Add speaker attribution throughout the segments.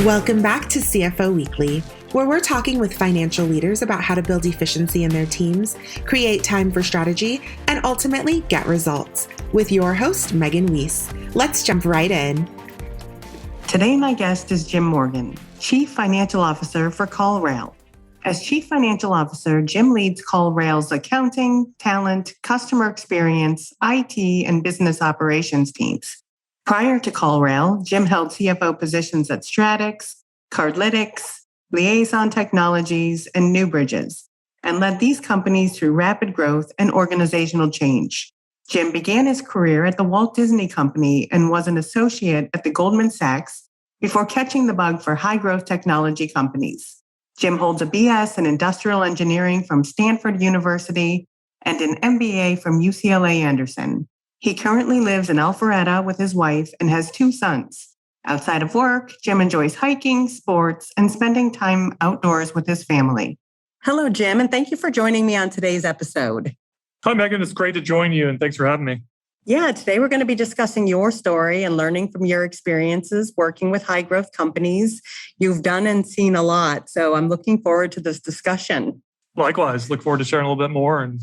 Speaker 1: Welcome back to CFO Weekly, where we're talking with financial leaders about how to build efficiency in their teams, create time for strategy, and ultimately get results. With your host, Megan Weiss. Let's jump right in.
Speaker 2: Today, my guest is Jim Morgan, Chief Financial Officer for CallRail. As Chief Financial Officer, Jim leads CallRail's accounting, talent, customer experience, IT, and business operations teams. Prior to CallRail, Jim held CFO positions at Stratix, Cardlytics, Liaison Technologies, and Newbridges, and led these companies through rapid growth and organizational change. Jim began his career at the Walt Disney Company and was an associate at the Goldman Sachs before catching the bug for high-growth technology companies. Jim holds a BS in Industrial Engineering from Stanford University and an MBA from UCLA Anderson. He currently lives in Alpharetta with his wife and has 2 sons. Outside of work, Jim enjoys hiking, sports, and spending time outdoors with his family. Hello, Jim, and thank you for joining me on today's episode.
Speaker 3: Hi, Megan. It's great to join you, and thanks for having me.
Speaker 2: Yeah, today we're going to be discussing your story and learning from your experiences working with high-growth companies. You've done and seen a lot, so I'm looking forward to this discussion.
Speaker 3: Likewise, look forward to sharing a little bit more and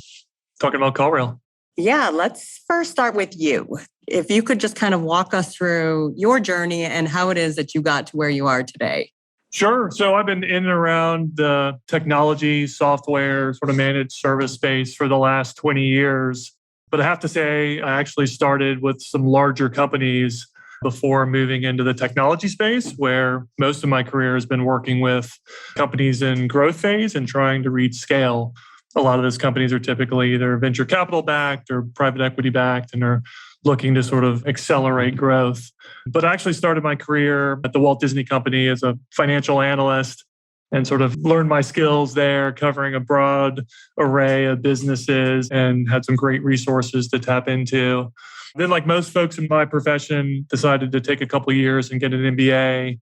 Speaker 3: talking about CallRail.
Speaker 2: Yeah, let's first start with you. If you could just kind of walk us through your journey and how it is that you got to where you are today.
Speaker 3: Sure. So I've been in and around the technology, software, sort of managed service space for the last 20 years. But I have to say, I actually started with some larger companies before moving into the technology space, where most of my career has been working with companies in growth phase and trying to reach scale. A lot of those companies are typically either venture capital backed or private equity backed and are looking to sort of accelerate growth. But I actually started my career at the Walt Disney Company as a financial analyst and sort of learned my skills there, covering a broad array of businesses and had some great resources to tap into. Then, like most folks in my profession, decided to take a couple of years and get an MBA.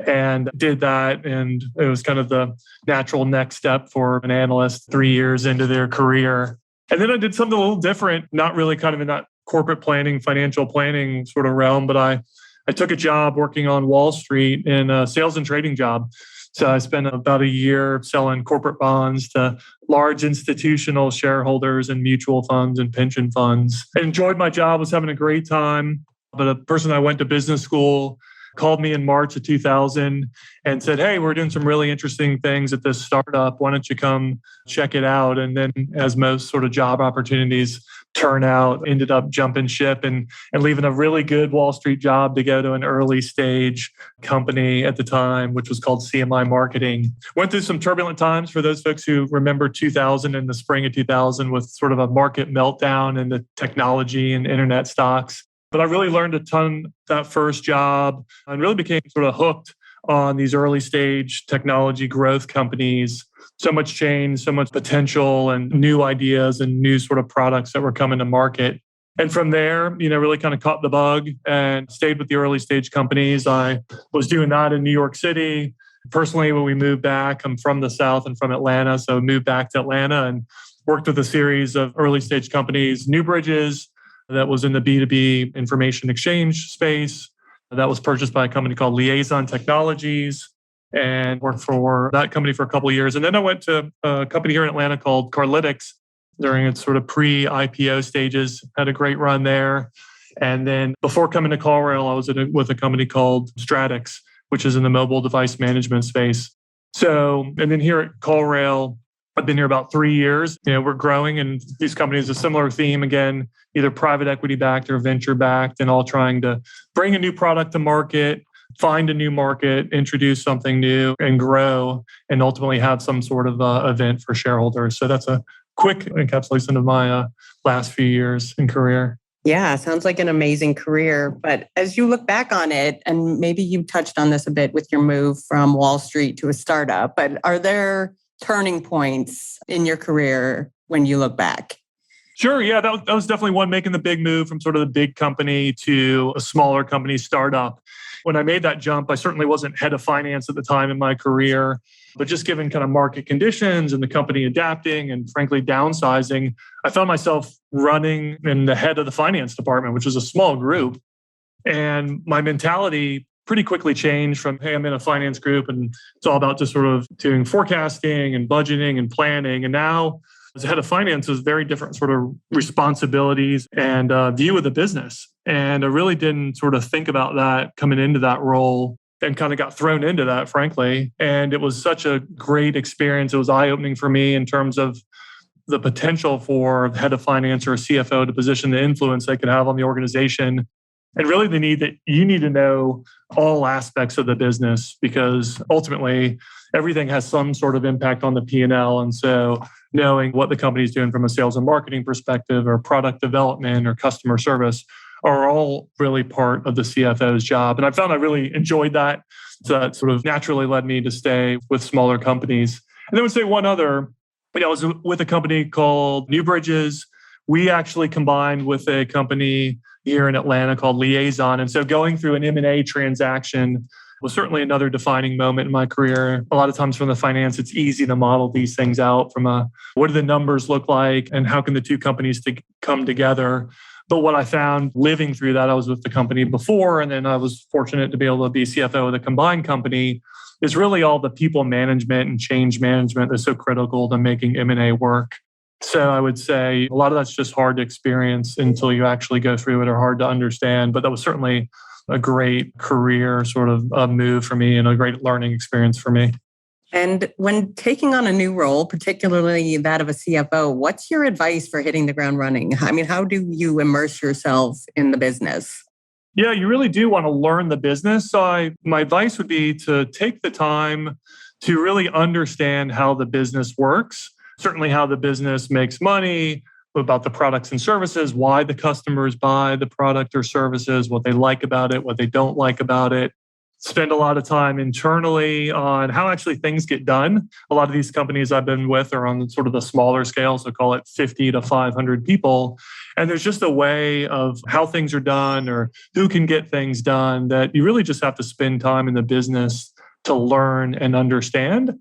Speaker 3: And did that. And it was kind of the natural next step for an analyst 3 years into their career. And then I did something a little different, not really kind of in that corporate planning, financial planning sort of realm, but I took a job working on Wall Street in a sales and trading job. So I spent about a year selling corporate bonds to large institutional shareholders and mutual funds and pension funds. I enjoyed my job, was having a great time. But a person I went to business school called me in March of 2000 and said, "Hey, we're doing some really interesting things at this startup. Why don't you come check it out?" And then, as most sort of job opportunities turn out, ended up jumping ship and leaving a really good Wall Street job to go to an early stage company at the time, which was called CMI Marketing. Went through some turbulent times for those folks who remember 2000 and the spring of 2000 with sort of a market meltdown in the technology and internet stocks. But I really learned a ton that first job and really became sort of hooked on these early stage technology growth companies. So much change, so much potential and new ideas and new sort of products that were coming to market. And from there, really kind of caught the bug and stayed with the early stage companies. I was doing that in New York City. Personally, when we moved back, I'm from the South and from Atlanta. So moved back to Atlanta and worked with a series of early stage companies, Newbridges, that was in the B2B information exchange space. That was purchased by a company called Liaison Technologies and worked for that company for a couple of years. And then I went to a company here in Atlanta called Cardlytics during its sort of pre-IPO stages. Had a great run there. And then before coming to CallRail, I was with a company called Stratix, which is in the mobile device management space. And then here at CallRail, I've been here about 3 years. We're growing, and these companies, a similar theme again, either private equity backed or venture backed, and all trying to bring a new product to market, find a new market, introduce something new, and grow, and ultimately have some sort of event for shareholders. So that's a quick encapsulation of my last few years in career.
Speaker 2: Yeah, sounds like an amazing career. But as you look back on it, and maybe you touched on this a bit with your move from Wall Street to a startup, but are there turning points in your career when you look back?
Speaker 3: Sure. Yeah, that was definitely one, making the big move from sort of the big company to a smaller company startup. When I made that jump, I certainly wasn't head of finance at the time in my career, but just given kind of market conditions and the company adapting and frankly downsizing, I found myself running in the head of the finance department, which was a small group. And my mentality pretty quickly changed from, hey, I'm in a finance group and it's all about just sort of doing forecasting and budgeting and planning. And now as head of finance is very different sort of responsibilities and view of the business. And I really didn't sort of think about that coming into that role and kind of got thrown into that, frankly. And it was such a great experience. It was eye-opening for me in terms of the potential for the head of finance or a CFO to position the influence they could have on the organization. And really the need that you need to know all aspects of the business because ultimately everything has some sort of impact on the P&L. And so knowing what the company's doing from a sales and marketing perspective or product development or customer service are all really part of the CFO's job. And I found I really enjoyed that. So that sort of naturally led me to stay with smaller companies. And then I would say one other, I was with a company called New Bridges. We actually combined with a company here in Atlanta called Liaison. And so going through an M&A transaction was certainly another defining moment in my career. A lot of times from the finance, it's easy to model these things out from what do the numbers look like and how can the two companies come together. But what I found living through that, I was with the company before, and then I was fortunate to be able to be CFO of the combined company, is really all the people management and change management that's so critical to making M&A work. So I would say a lot of that's just hard to experience until you actually go through it or hard to understand. But that was certainly a great career sort of move for me and a great learning experience for me.
Speaker 2: And when taking on a new role, particularly that of a CFO, what's your advice for hitting the ground running? I mean, how do you immerse yourself in the business?
Speaker 3: Yeah, you really do want to learn the business. So my advice would be to take the time to really understand how the business works, certainly how the business makes money, about the products and services, why the customers buy the product or services, what they like about it, what they don't like about it. Spend a lot of time internally on how actually things get done. A lot of these companies I've been with are on sort of the smaller scale, so call it 50 to 500 people. And there's just a way of how things are done or who can get things done that you really just have to spend time in the business to learn and understand.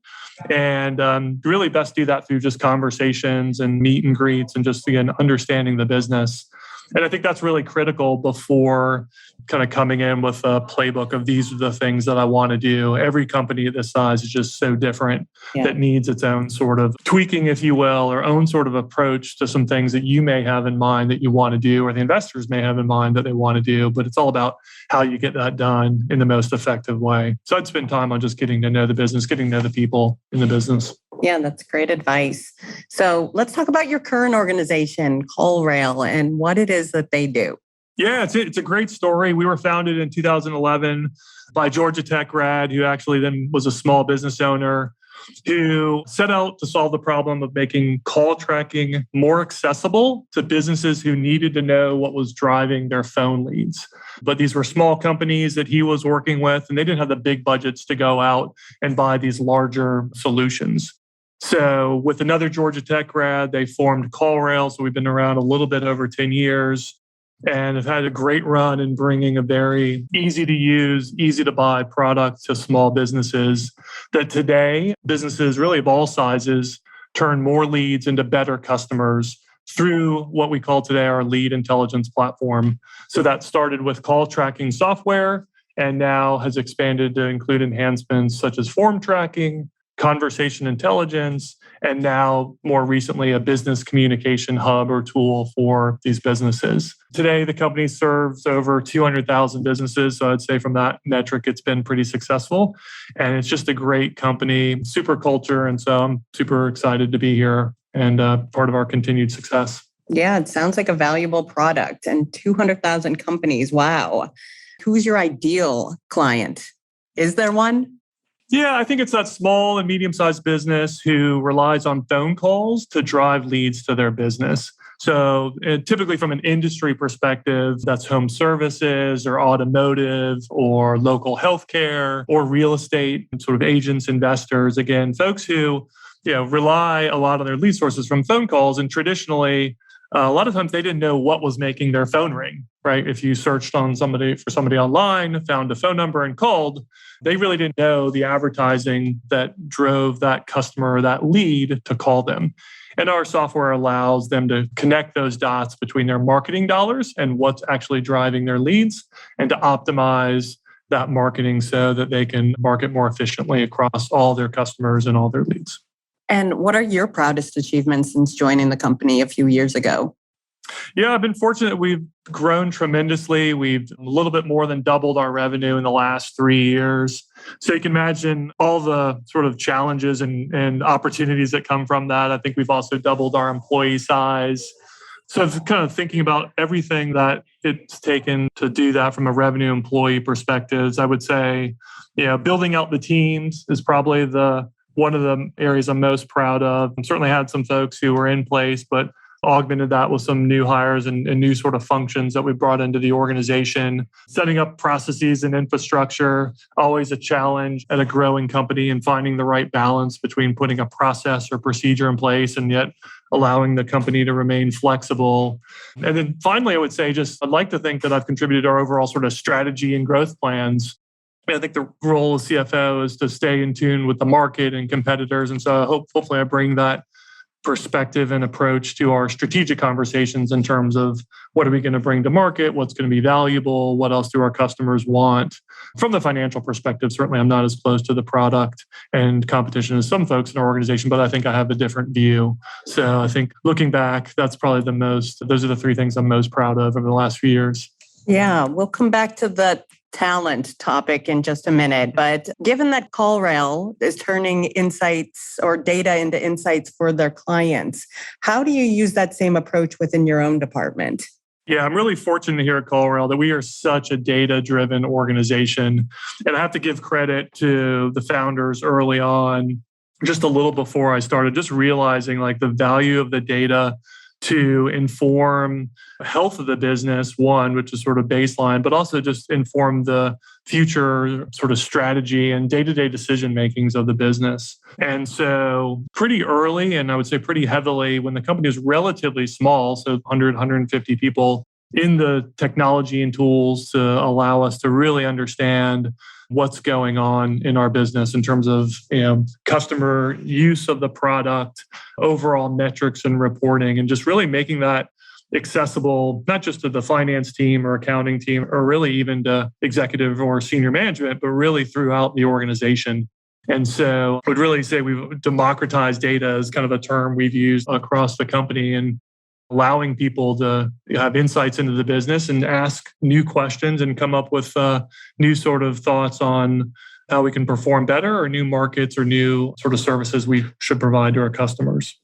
Speaker 3: And really best do that through just conversations and meet and greets and just, again, understanding the business. And I think that's really critical before kind of coming in with a playbook of these are the things that I want to do. Every company at this size is just so different that needs its own sort of tweaking, if you will, or own sort of approach to some things that you may have in mind that you want to do, or the investors may have in mind that they want to do. But it's all about how you get that done in the most effective way. So I'd spend time on just getting to know the business, getting to know the people in the business.
Speaker 2: Yeah, that's great advice. So let's talk about your current organization, CallRail, and what it is that they do.
Speaker 3: Yeah, it's a great story. We were founded in 2011 by Georgia Tech grad who actually then was a small business owner who set out to solve the problem of making call tracking more accessible to businesses who needed to know what was driving their phone leads. But these were small companies that he was working with, and they didn't have the big budgets to go out and buy these larger solutions. So with another Georgia Tech grad, they formed CallRail. So we've been around a little bit over 10 years and have had a great run in bringing a very easy to use, easy to buy product to small businesses that today businesses really of all sizes turn more leads into better customers through what we call today our lead intelligence platform. So that started with call tracking software and now has expanded to include enhancements such as form tracking, conversation intelligence, and now more recently, a business communication hub or tool for these businesses. Today, the company serves over 200,000 businesses. So I'd say from that metric, it's been pretty successful. And it's just a great company, super culture. And so I'm super excited to be here and part of our continued success.
Speaker 2: Yeah, it sounds like a valuable product and 200,000 companies. Wow. Who's your ideal client? Is there one?
Speaker 3: Yeah, I think it's that small and medium-sized business who relies on phone calls to drive leads to their business. So typically from an industry perspective, that's home services or automotive or local healthcare or real estate, sort of agents, investors. Again, folks who rely a lot on their lead sources from phone calls. And traditionally, a lot of times they didn't know what was making their phone ring, right? If you searched on somebody online, found a phone number and called, they really didn't know the advertising that drove that customer or that lead to call them. And our software allows them to connect those dots between their marketing dollars and what's actually driving their leads and to optimize that marketing so that they can market more efficiently across all their customers and all their leads.
Speaker 2: And what are your proudest achievements since joining the company a few years ago?
Speaker 3: Yeah, I've been fortunate. We've grown tremendously. We've a little bit more than doubled our revenue in the last 3 years. So you can imagine all the sort of challenges and opportunities that come from that. I think we've also doubled our employee size. So I'm kind of thinking about everything that it's taken to do that from a revenue employee perspective. I would say, building out the teams is probably one of the areas I'm most proud of. I've certainly had some folks who were in place, but augmented that with some new hires and new sort of functions that we brought into the organization. Setting up processes and infrastructure, always a challenge at a growing company, and finding the right balance between putting a process or procedure in place and yet allowing the company to remain flexible. And then finally, I would say I'd like to think that I've contributed to our overall sort of strategy and growth plans. I think the role of CFO is to stay in tune with the market and competitors. And so hopefully I bring that perspective and approach to our strategic conversations in terms of what are we going to bring to market, what's going to be valuable, what else do our customers want. From the financial perspective, certainly I'm not as close to the product and competition as some folks in our organization, but I think I have a different view. So I think looking back, that's probably those are the 3 things I'm most proud of over the last few years.
Speaker 2: Yeah, we'll come back to the talent topic in just a minute. But given that CallRail is turning insights or data into insights for their clients, how do you use that same approach within your own department?
Speaker 3: Yeah, I'm really fortunate here at CallRail that we are such a data-driven organization. And I have to give credit to the founders early on, just a little before I started, just realizing like the value of the data to inform the health of the business, one, which is sort of baseline, but also just inform the future sort of strategy and day-to-day decision makings of the business. And so pretty early, and I would say pretty heavily, when the company is relatively small, so 100, 150 people, in the technology and tools to allow us to really understand what's going on in our business in terms of customer use of the product, overall metrics and reporting, and just really making that accessible, not just to the finance team or accounting team, or really even to executive or senior management, but really throughout the organization. And so I would really say we've democratized data as kind of a term we've used across the company, and allowing people to have insights into the business and ask new questions and come up with new sort of thoughts on how we can perform better, or new markets or new sort of services we should provide to our customers.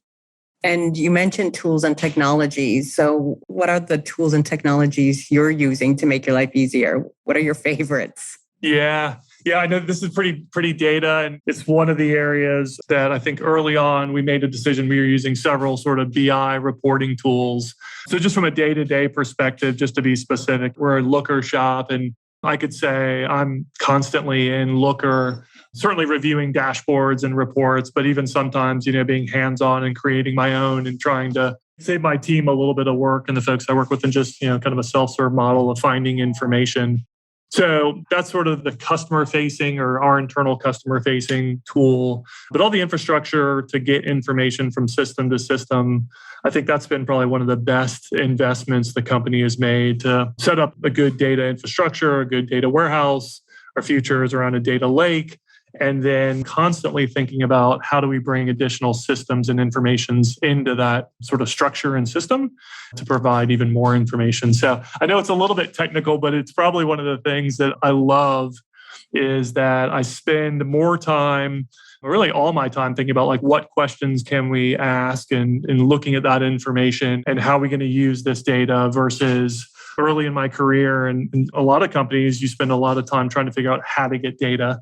Speaker 2: And you mentioned tools and technologies. So what are the tools and technologies you're using to make your life easier? What are your favorites?
Speaker 3: Yeah, I know this is pretty data, and it's one of the areas that I think early on we made a decision. We were using several sort of BI reporting tools. So just from a day-to-day perspective, just to be specific, we're a Looker shop, and I could say I'm constantly in Looker, certainly reviewing dashboards and reports, but even sometimes, being hands-on and creating my own and trying to save my team a little bit of work and the folks I work with, and just, kind of a self-serve model of finding information. So that's sort of the customer-facing or our internal customer-facing tool. But all the infrastructure to get information from system to system, I think that's been probably one of the best investments the company has made to set up a good data infrastructure, a good data warehouse. Our future is around a data lake. And then constantly thinking about how do we bring additional systems and informations into that sort of structure and system to provide even more information. So I know it's a little bit technical, but it's probably one of the things that I love is that I spend more time, really all my time, thinking about like what questions can we ask and looking at that information and how are we going to use this data versus early in my career. And in a lot of companies, you spend a lot of time trying to figure out how to get data.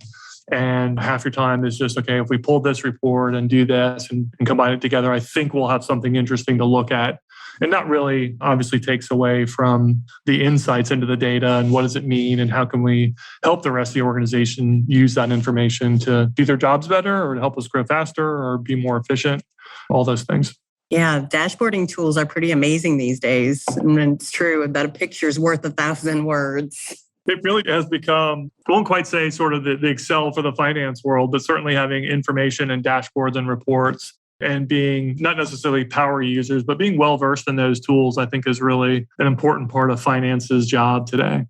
Speaker 3: And half your time is just, okay, if we pull this report and do this and combine it together, I think we'll have something interesting to look at. And that really obviously takes away from the insights into the data and what does it mean and how can we help the rest of the organization use that information to do their jobs better or to help us grow faster or be more efficient, all those things.
Speaker 2: Yeah, dashboarding tools are pretty amazing these days. And it's true that a picture is worth 1,000 words.
Speaker 3: It really has become, I won't quite say sort of the Excel for the finance world, but certainly having information and dashboards and reports and being not necessarily power users, but being well-versed in those tools, I think is really an important part of finance's job today.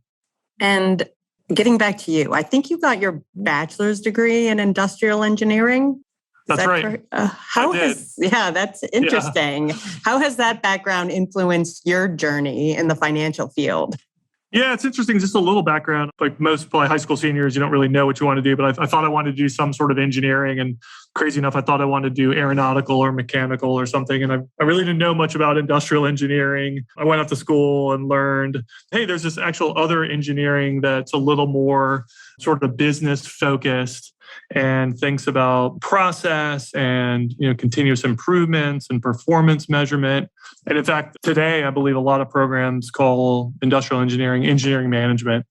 Speaker 2: And Getting back to you, I think you got your bachelor's degree in industrial engineering.
Speaker 3: That's right.
Speaker 2: That's interesting. Yeah. How has that background influenced your journey in the financial field?
Speaker 3: Yeah, it's interesting. Just a little background. Like most probably high school seniors, you don't really know what you want to do, but I thought I wanted to do some sort of engineering. And crazy enough, I thought I wanted to do aeronautical or mechanical or something. And I really didn't know much about industrial engineering. I went off to school and learned, hey, there's this actual other engineering that's a little more sort of business focused and thinks about process and continuous improvements and performance measurement. And in fact, today, I believe a lot of programs call industrial engineering management.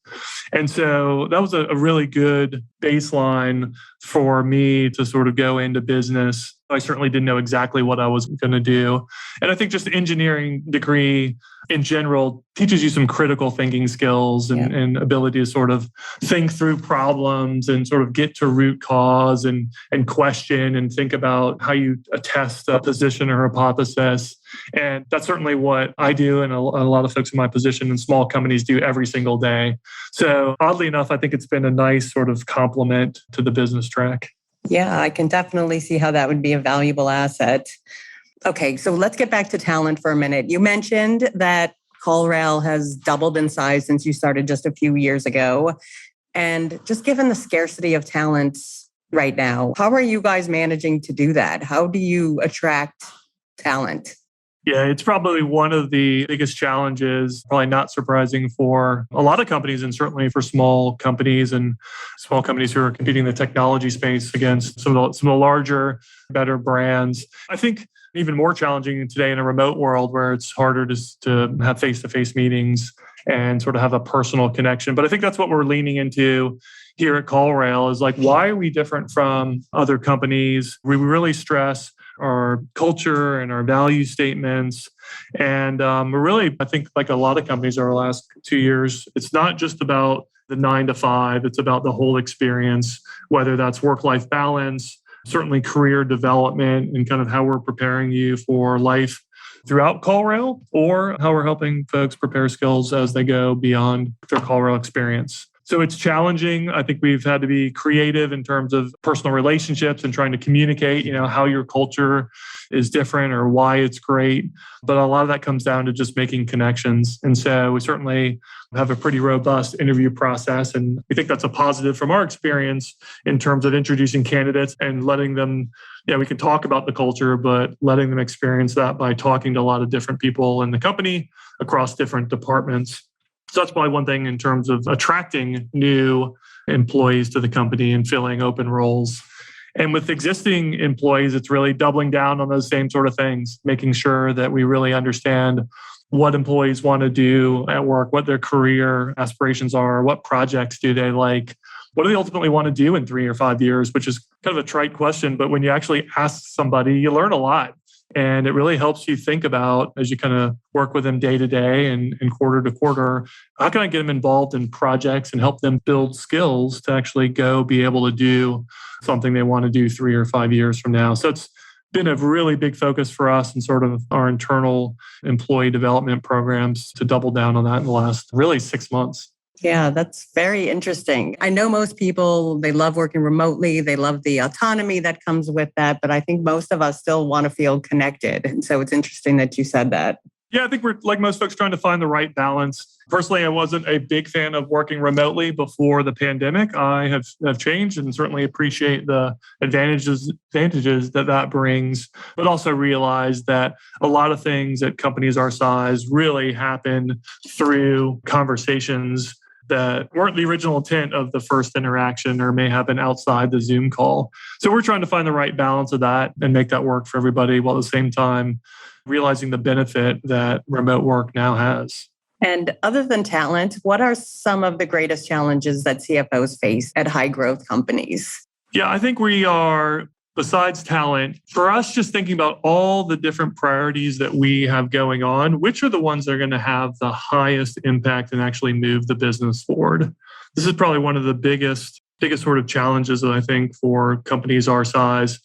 Speaker 3: And so that was a really good baseline for me to sort of go into business. I certainly didn't know exactly what I was going to do. And I think just the engineering degree in general teaches you some critical thinking skills and ability to sort of think through problems and sort of get to root cause and question and think about how you attest a position or hypothesis. And that's certainly what I do and a lot of folks in my position in small companies do every single day. So oddly enough, I think it's been a nice sort of complement to the business track.
Speaker 2: Yeah, I can definitely see how that would be a valuable asset. Okay, so let's get back to talent for a minute. You mentioned that CallRail has doubled in size since you started just a few years ago. And just given the scarcity of talent right now, how are you guys managing to do that? How do you attract talent?
Speaker 3: Yeah, it's probably one of the biggest challenges, probably not surprising for a lot of companies and certainly for small companies who are competing in the technology space against some of the larger, better brands. I think even more challenging today in a remote world where it's harder to have face-to-face meetings and sort of have a personal connection. But I think that's what we're leaning into here at CallRail is like, why are we different from other companies? We really stress our culture and our value statements. And we're really, I think, like a lot of companies over the last 2 years, it's not just about the 9 to 5, it's about the whole experience, whether that's work-life balance, certainly career development, and kind of how we're preparing you for life throughout CallRail or how we're helping folks prepare skills as they go beyond their CallRail experience. So it's challenging. I think we've had to be creative in terms of personal relationships and trying to communicate, how your culture is different or why it's great. But a lot of that comes down to just making connections. And so we certainly have a pretty robust interview process. And we think that's a positive from our experience in terms of introducing candidates and letting them, we can talk about the culture, but letting them experience that by talking to a lot of different people in the company across different departments. So that's probably one thing in terms of attracting new employees to the company and filling open roles. And with existing employees, it's really doubling down on those same sort of things, making sure that we really understand what employees want to do at work, what their career aspirations are, what projects do they like, what do they ultimately want to do in 3 or 5 years, which is kind of a trite question. But when you actually ask somebody, you learn a lot. And it really helps you think about, as you kind of work with them day to day and quarter to quarter, how can I get them involved in projects and help them build skills to actually go be able to do something they want to do 3 or 5 years from now. So it's been a really big focus for us and sort of our internal employee development programs to double down on that in the last really 6 months.
Speaker 2: Yeah, that's very interesting. I know most people, they love working remotely. They love the autonomy that comes with that. But I think most of us still want to feel connected. And so it's interesting that you said that.
Speaker 3: Yeah, I think we're, like most folks, trying to find the right balance. Personally, I wasn't a big fan of working remotely before the pandemic. I have changed and certainly appreciate the advantages that brings, but also realize that a lot of things at companies our size really happen through conversations that weren't the original intent of the first interaction or may happen outside the Zoom call. So we're trying to find the right balance of that and make that work for everybody while at the same time realizing the benefit that remote work now has.
Speaker 2: And other than talent, what are some of the greatest challenges that CFOs face at high growth companies?
Speaker 3: Yeah, I think we are, besides talent, for us, just thinking about all the different priorities that we have going on, which are the ones that are going to have the highest impact and actually move the business forward. This is probably one of the biggest sort of challenges that I think for companies our size.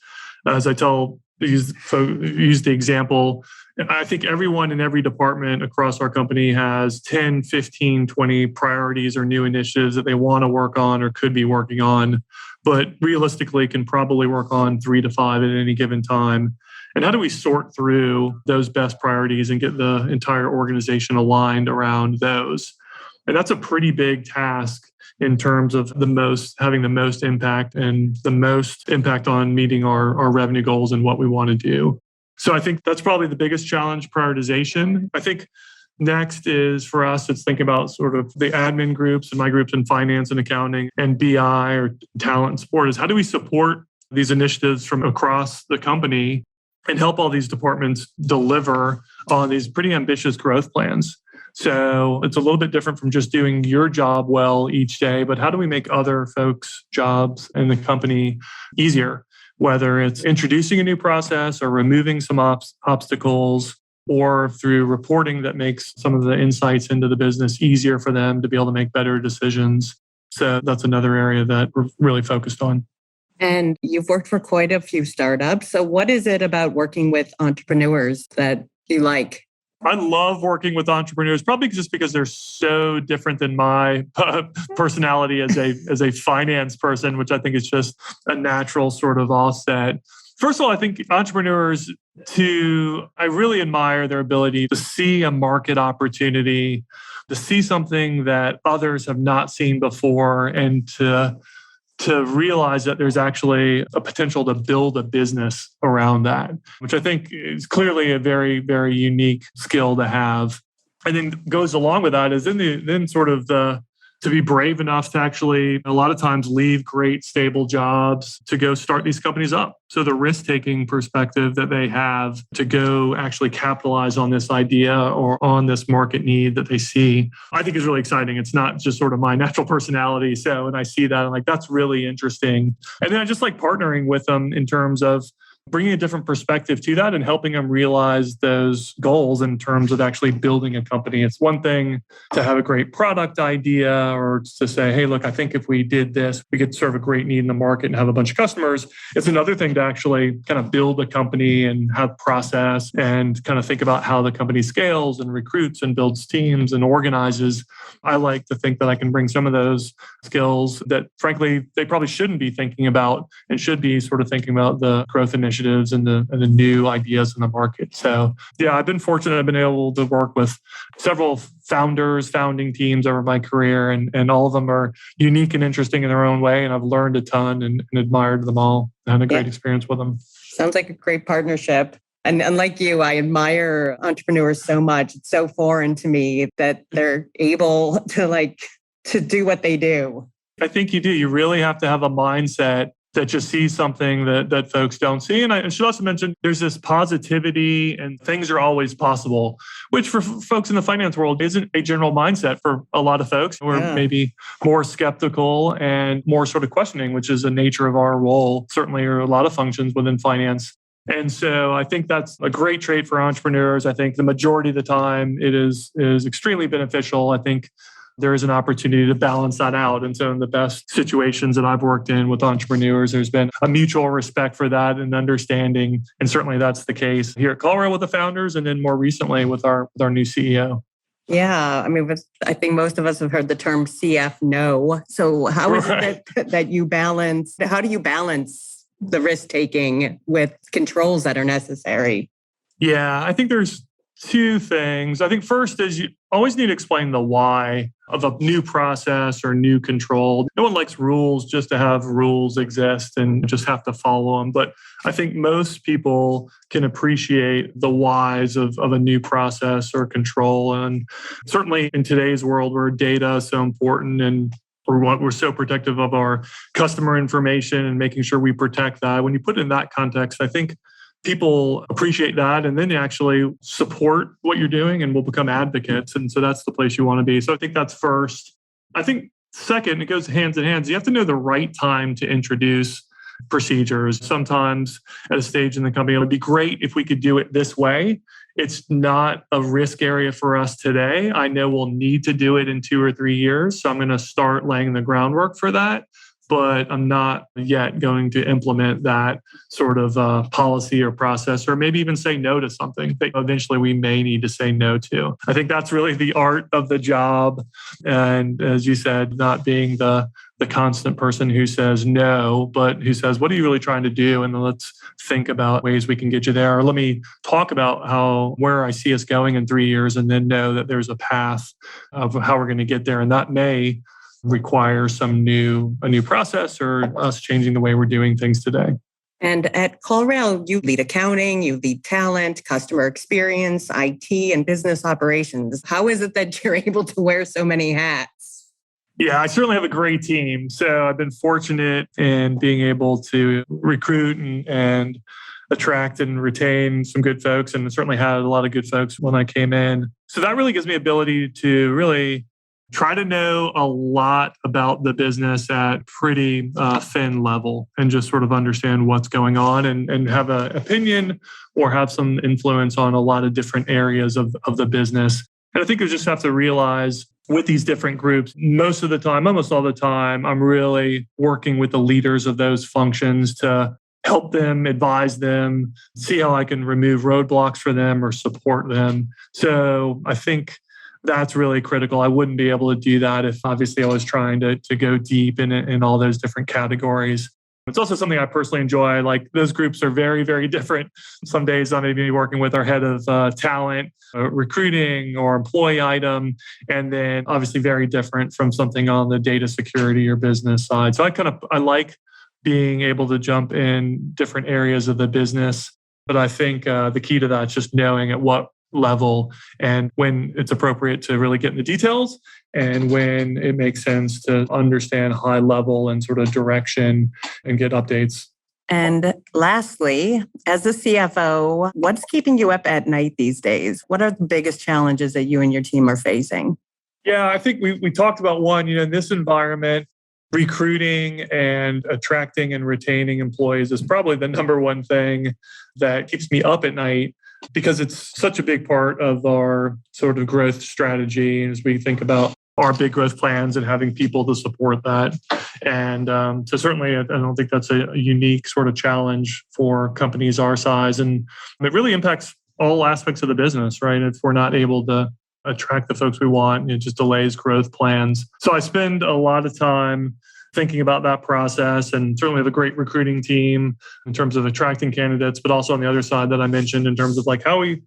Speaker 3: As I tell use the example. I think everyone in every department across our company has 10, 15, 20 priorities or new initiatives that they want to work on or could be working on, but realistically can probably work on 3 to 5 at any given time. And how do we sort through those best priorities and get the entire organization aligned around those? And that's a pretty big task in terms of having the most impact and the most impact on meeting our revenue goals and what we want to do. So I think that's probably the biggest challenge, prioritization. I think next is for us, it's thinking about sort of the admin groups and my groups in finance and accounting and BI or talent and support is how do we support these initiatives from across the company and help all these departments deliver on these pretty ambitious growth plans. So it's a little bit different from just doing your job well each day, but how do we make other folks' jobs in the company easier? Whether it's introducing a new process or removing some obstacles, or through reporting that makes some of the insights into the business easier for them to be able to make better decisions. So that's another area that we're really focused on.
Speaker 2: And you've worked for quite a few startups. So what is it about working with entrepreneurs that you like?
Speaker 3: I love working with entrepreneurs, probably just because they're so different than my personality as a finance person, which I think is just a natural sort of offset. First of all, I think entrepreneurs I really admire their ability to see a market opportunity, to see something that others have not seen before, and to realize that there's actually a potential to build a business around that, which I think is clearly a very, very unique skill to have. And then goes along with that is to be brave enough to actually, a lot of times, leave great, stable jobs to go start these companies up. So the risk-taking perspective that they have to go actually capitalize on this idea or on this market need that they see, I think is really exciting. It's not just sort of my natural personality. So when I see that, I'm like, that's really interesting. And then I just like partnering with them in terms of bringing a different perspective to that and helping them realize those goals in terms of actually building a company. It's one thing to have a great product idea or to say, hey, look, I think if we did this, we could serve a great need in the market and have a bunch of customers. It's another thing to actually kind of build a company and have process and kind of think about how the company scales and recruits and builds teams and organizes. I like to think that I can bring some of those skills that, frankly, they probably shouldn't be thinking about and should be sort of thinking about the growth initiatives and the new ideas in the market. So yeah, I've been fortunate. I've been able to work with several founding teams over my career, and all of them are unique and interesting in their own way. And I've learned a ton and admired them all and had a great experience with them.
Speaker 2: Sounds like a great partnership. And unlike you, I admire entrepreneurs so much. It's so foreign to me that they're able to do what they do.
Speaker 3: I think you do. You really have to have a mindset that just sees something that folks don't see. And I should also mention there's this positivity and things are always possible, which for folks in the finance world isn't a general mindset for a lot of folks. We're maybe more skeptical and more sort of questioning, which is the nature of our role, certainly, or a lot of functions within finance. And so I think that's a great trait for entrepreneurs. I think the majority of the time it is extremely beneficial. I think there is an opportunity to balance that out. And so in the best situations that I've worked in with entrepreneurs, there's been a mutual respect for that and understanding. And certainly that's the case here at CallRail with the founders, and then more recently with our new CEO.
Speaker 2: Yeah. I mean, I think most of us have heard the term CFO. So how is it that you balance, how do you balance the risk taking with controls that are necessary?
Speaker 3: Yeah, I think there's two things. I think first is you always need to explain the why of a new process or new control. No one likes rules just to have rules exist and just have to follow them. But I think most people can appreciate the whys of a new process or control. And certainly in today's world where data is so important and we're so protective of our customer information and making sure we protect that. When you put it in that context, I think people appreciate that and then actually support what you're doing and will become advocates. And so that's the place you want to be. So I think that's first. I think second, it goes hands in hands. You have to know the right time to introduce procedures. Sometimes at a stage in the company, it would be great if we could do it this way. It's not a risk area for us today. I know we'll need to do it in 2 or 3 years. So I'm going to start laying the groundwork for that. but I'm not yet going to implement that sort of policy or process, or maybe even say no to something that eventually we may need to say no to. I think that's really the art of the job. And as you said, not being the constant person who says no, but who says, what are you really trying to do? And then let's think about ways we can get you there. Or let me talk about where I see us going in 3 years, and then know that there's a path of how we're going to get there. And that may require a new process or us changing the way we're doing things today.
Speaker 2: And at CallRail, you lead accounting, you lead talent, customer experience, IT, and business operations. How is it that you're able to wear so many hats?
Speaker 3: Yeah, I certainly have a great team. So I've been fortunate in being able to recruit and attract and retain some good folks, and certainly had a lot of good folks when I came in. So that really gives me ability to really try to know a lot about the business at pretty thin level, and just sort of understand what's going on and have an opinion or have some influence on a lot of different areas of the business. And I think you just have to realize with these different groups, most of the time, almost all the time, I'm really working with the leaders of those functions to help them, advise them, see how I can remove roadblocks for them or support them. So I think that's really critical. I wouldn't be able to do that if obviously I was trying to go deep in all those different categories. It's also something I personally enjoy. Like, those groups are very, very different. Some days I may be working with our head of talent, recruiting, or employee item, and then obviously very different from something on the data security or business side. So I like being able to jump in different areas of the business. But I think the key to that is just knowing at what level and when it's appropriate to really get in the details, and when it makes sense to understand high level and sort of direction and get updates.
Speaker 2: And lastly, as a CFO, what's keeping you up at night these days? What are the biggest challenges that you and your team are facing?
Speaker 3: Yeah, I think we talked about one, in this environment, recruiting and attracting and retaining employees is probably the number one thing that keeps me up at night, because it's such a big part of our sort of growth strategy as we think about our big growth plans and having people to support that. And so certainly, I don't think that's a unique sort of challenge for companies our size. And it really impacts all aspects of the business, right? If we're not able to attract the folks we want, it just delays growth plans. So I spend a lot of time thinking about that process, and certainly have a great recruiting team in terms of attracting candidates, but also on the other side that I mentioned in terms of like, how are we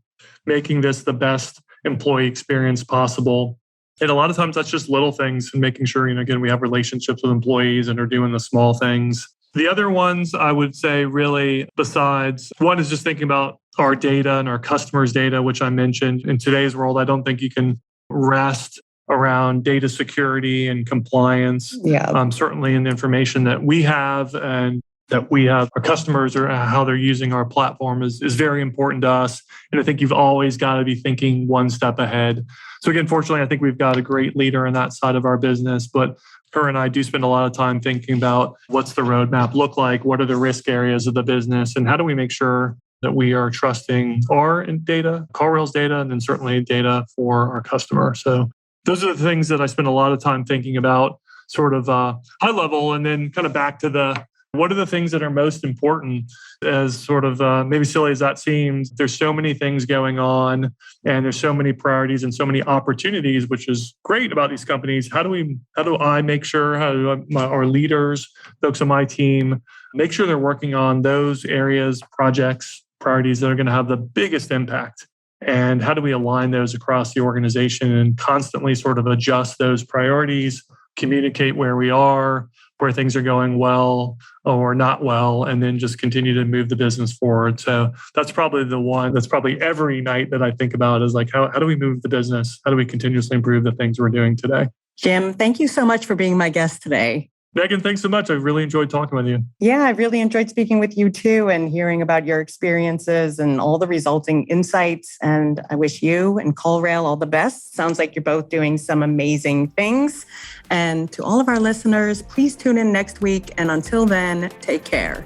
Speaker 3: making this the best employee experience possible? And a lot of times that's just little things, and making sure, again, we have relationships with employees and are doing the small things. The other ones I would say really, besides, one is just thinking about our data and our customers' data, which I mentioned. In today's world, I don't think you can rest around data security and compliance.
Speaker 2: Yeah.
Speaker 3: Certainly in the information that we have and that we have our customers, or how they're using our platform is very important to us. And I think you've always got to be thinking one step ahead. So again, fortunately, I think we've got a great leader in that side of our business, but her and I do spend a lot of time thinking about what's the roadmap look like, what are the risk areas of the business, and how do we make sure that we are trusting our data, CallRail's data, and then certainly data for our customer. So those are the things that I spend a lot of time thinking about, sort of high level, and then kind of back to what are the things that are most important. As sort of maybe silly as that seems, there's so many things going on, and there's so many priorities and so many opportunities, which is great about these companies. How do I make sure, our leaders, folks on my team, make sure they're working on those areas, projects, priorities that are going to have the biggest impact? And how do we align those across the organization and constantly sort of adjust those priorities, communicate where we are, where things are going well or not well, and then just continue to move the business forward. So that's probably the one that's probably every night that I think about, is like, how do we move the business? How do we continuously improve the things we're doing today?
Speaker 2: Jim, thank you so much for being my guest today.
Speaker 3: Megan, thanks so much. I really enjoyed talking with you.
Speaker 2: Yeah, I really enjoyed speaking with you too, and hearing about your experiences and all the resulting insights. And I wish you and CallRail all the best. Sounds like you're both doing some amazing things. And to all of our listeners, please tune in next week. And until then, take care.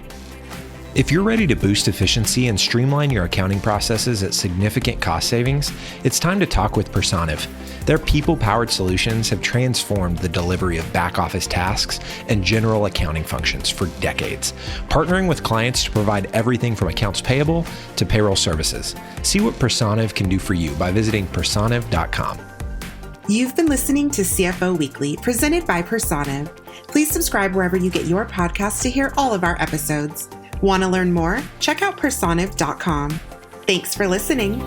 Speaker 4: If you're ready to boost efficiency and streamline your accounting processes at significant cost savings, it's time to talk with Personiv. Their people-powered solutions have transformed the delivery of back-office tasks and general accounting functions for decades, partnering with clients to provide everything from accounts payable to payroll services. See what Personiv can do for you by visiting personiv.com.
Speaker 1: You've been listening to CFO Weekly, presented by Personiv. Please subscribe wherever you get your podcasts to hear all of our episodes. Want to learn more? Check out personiv.com. Thanks for listening.